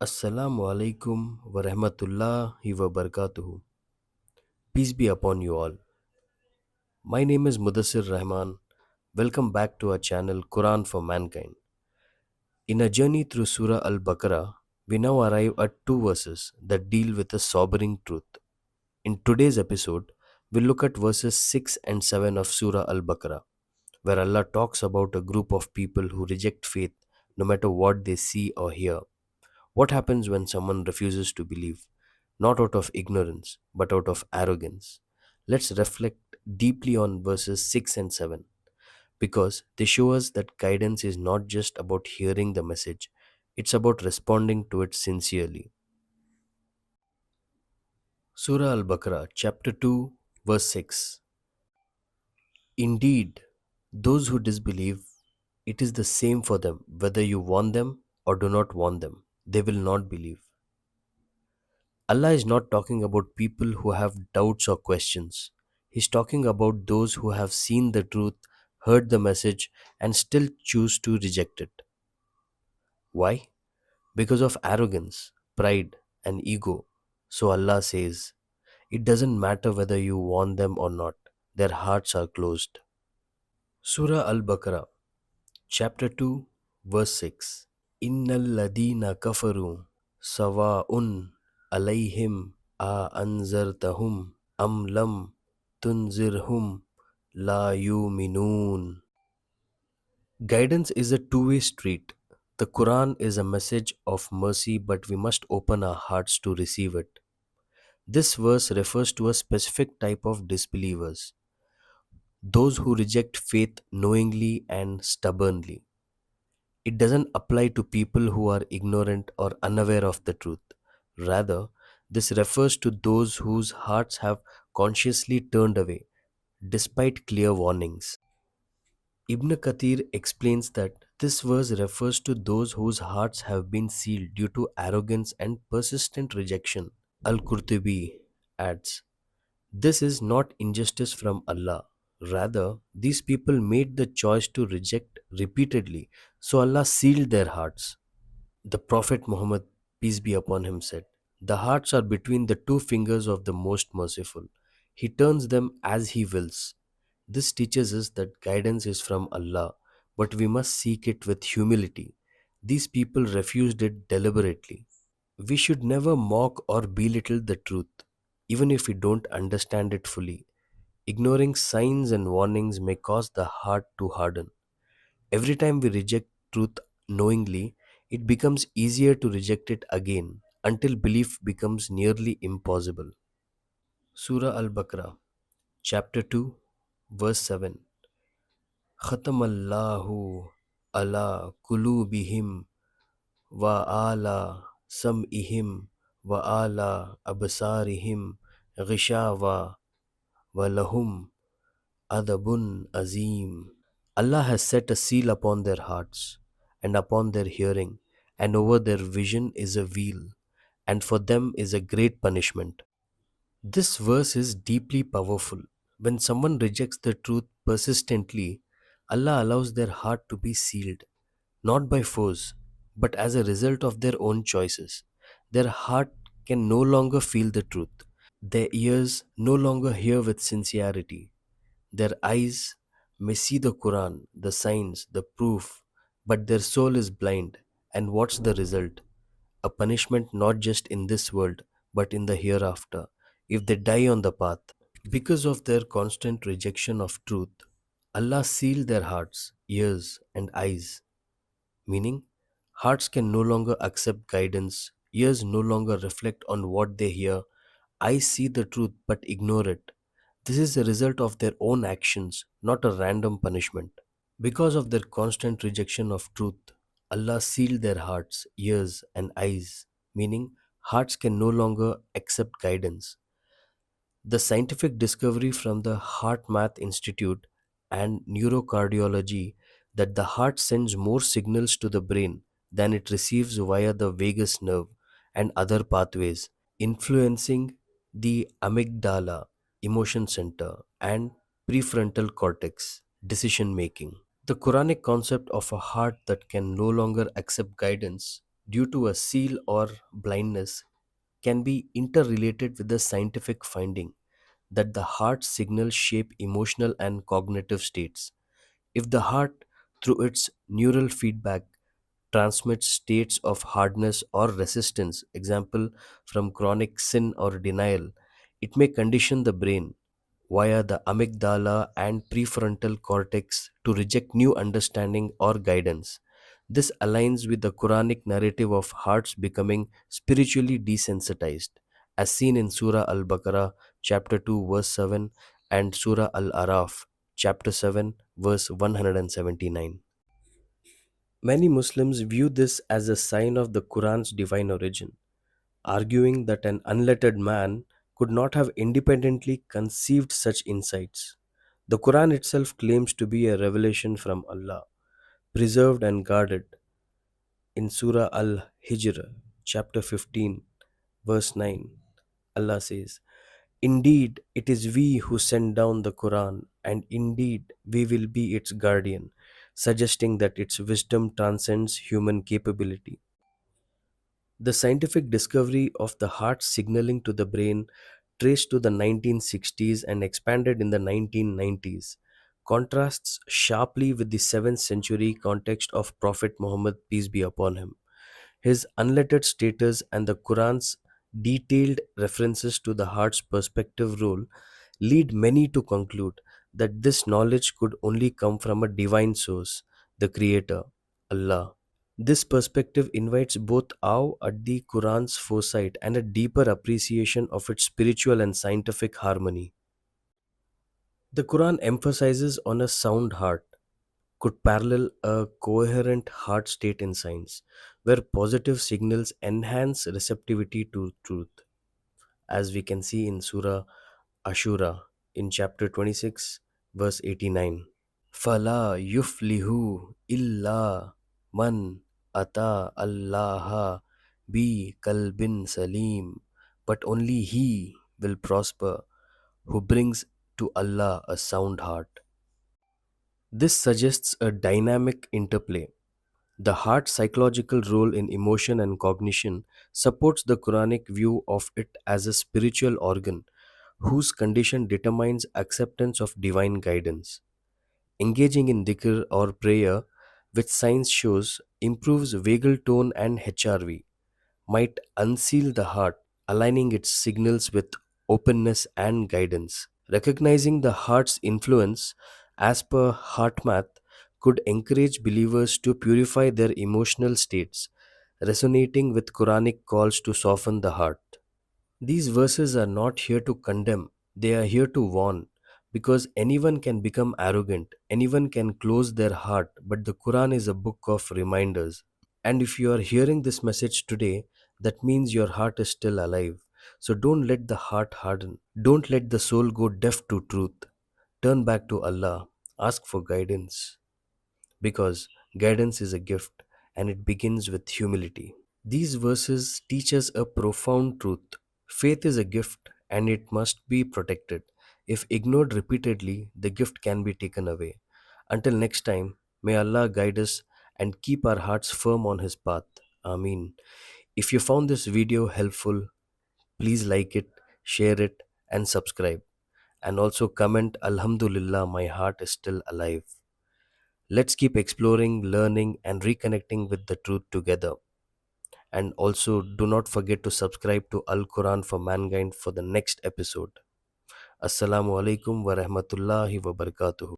Assalamu alaikum wa rahmatullahi wa barakatuhu. Peace be upon you all. My name is Mudassir Rahman. Welcome back to our channel Quran for Mankind. In a journey through Surah Al Baqarah, we now arrive at two verses that deal with a sobering truth. In today's episode, we look at verses 6 and 7 of Surah Al Baqarah, where Allah talks about a group of people who reject faith no matter what they see or hear. What happens when someone refuses to believe, not out of ignorance, but out of arrogance? Let's reflect deeply on verses 6 and 7 because they show us that guidance is not just about hearing the message, it's about responding to it sincerely. Surah Al Baqarah, chapter 2, verse 6. Indeed, those who disbelieve, it is the same for them whether you warn them or do not warn them, they will not believe. Allah is not talking about people who have doubts or questions. He's talking about those who have seen the truth, heard the message, and still choose to reject it. Why? Because of arrogance, pride, and ego. So Allah says, it doesn't matter whether you warn them or not, their hearts are closed. Surah Al Baqarah, chapter 2, verse 6. Innal ladina kafaru sawa'un alayhim a anzartahum am lam tunzirhum la yuminun. Guidance is a two-way street. The Quran is a message of mercy, but we must open our hearts to receive it. This verse refers to a specific type of disbelievers, those who reject faith knowingly and stubbornly. It doesn't apply to people who are ignorant or unaware of the truth. Rather, this refers to those whose hearts have consciously turned away, despite clear warnings. Ibn Kathir explains that this verse refers to those whose hearts have been sealed due to arrogance and persistent rejection. Al Qurtubi adds, this is not injustice from Allah. Rather, these people made the choice to reject repeatedly, so Allah sealed their hearts. The Prophet Muhammad, peace be upon him, said, the hearts are between the two fingers of the Most Merciful. He turns them as He wills. This teaches us that guidance is from Allah, but we must seek it with humility. These people refused it deliberately. We should never mock or belittle the truth, even if we don't understand it fully. Ignoring signs and warnings may cause the heart to harden. Every time we reject truth knowingly, it becomes easier to reject it again until belief becomes nearly impossible. Surah Al Baqarah, chapter 2, verse 7. Khatamallahu ala kulubihim wa ala sam'ihim wa ala absarihim ghishawa wa lahum adabun azim. Allah has set a seal upon their hearts and upon their hearing, and over their vision is a veil, and for them is a great punishment. This verse is deeply powerful. When someone rejects the truth persistently, Allah allows their heart to be sealed, not by force, but as a result of their own choices. Their heart can no longer feel the truth. Their ears no longer hear with sincerity. Their eyes may see the Quran, the signs, the proof, but their soul is blind. And what's the result? A punishment not just in this world, but in the hereafter, if they die on the path. Because of their constant rejection of truth, Allah sealed their hearts, ears, and eyes, meaning hearts can no longer accept guidance, ears no longer reflect on what they hear, eyes see the truth but ignore it. This is the result of their own actions, not a random punishment. Because of their constant rejection of truth, Allah sealed their hearts, ears, and eyes, meaning hearts can no longer accept guidance. The scientific discovery from the Heart Math Institute and neurocardiology that the heart sends more signals to the brain than it receives via the vagus nerve and other pathways, influencing the amygdala, emotion center, and prefrontal cortex, decision making. The Quranic concept of a heart that can no longer accept guidance due to a seal or blindness can be interrelated with the scientific finding that the heart signals shape emotional and cognitive states. If the heart, through its neural feedback, transmits states of hardness or resistance, example from chronic sin or denial, it may condition the brain via the amygdala and prefrontal cortex to reject new understanding or guidance. This aligns with the Quranic narrative of hearts becoming spiritually desensitized, as seen in Surah Al Baqarah, chapter 2, verse 7, and Surah Al Araf, chapter 7, verse 179. Many Muslims view this as a sign of the Quran's divine origin, arguing that an unlettered man could not have independently conceived such insights. The Quran itself claims to be a revelation from Allah, preserved and guarded. In Surah Al Hijr, chapter 15, verse 9, Allah says, "Indeed, it is we who send down the Quran, and indeed we will be its guardian," suggesting that its wisdom transcends human capability. The scientific discovery of the heart signaling to the brain, traced to the 1960s and expanded in the 1990s, contrasts sharply with the 7th century context of Prophet Muhammad, peace be upon him. His unlettered status and the Quran's detailed references to the heart's perspective role lead many to conclude that this knowledge could only come from a divine source, the Creator, Allah. This perspective invites both awe at the Quran's foresight and a deeper appreciation of its spiritual and scientific harmony. The Quran emphasizes on a sound heart, could parallel a coherent heart state in science, where positive signals enhance receptivity to truth, as we can see in Surah Ashura in chapter 26, verse 89. فَلَا يُفْلِحُ إِلَّا مَنْ أَتَى اللَّهَ بِقَلْبٍ salim. But only he will prosper who brings to Allah a sound heart. This suggests a dynamic interplay. The heart's psychological role in emotion and cognition supports the Quranic view of it as a spiritual organ whose condition determines acceptance of divine guidance. Engaging in dhikr or prayer, which science shows improves vagal tone and HRV, might unseal the heart, aligning its signals with openness and guidance. Recognizing the heart's influence as per HeartMath could encourage believers to purify their emotional states, resonating with Quranic calls to soften the heart. These verses are not here to condemn, they are here to warn. Because anyone can become arrogant, anyone can close their heart, but the Quran is a book of reminders. And if you are hearing this message today, that means your heart is still alive. So don't let the heart harden. Don't let the soul go deaf to truth. Turn back to Allah. Ask for guidance. Because guidance is a gift and it begins with humility. These verses teach us a profound truth. Faith is a gift and it must be protected. If ignored repeatedly, the gift can be taken away. Until next time, may Allah guide us and keep our hearts firm on His path. Ameen. If you found this video helpful, please like it, share it, and subscribe. And also comment, Alhamdulillah, my heart is still alive. Let's keep exploring, learning, and reconnecting with the truth together. And also, do not forget to subscribe to Al Quran for Mankind for the next episode. Assalamu alaikum wa rahmatullahi wa barakatuhu.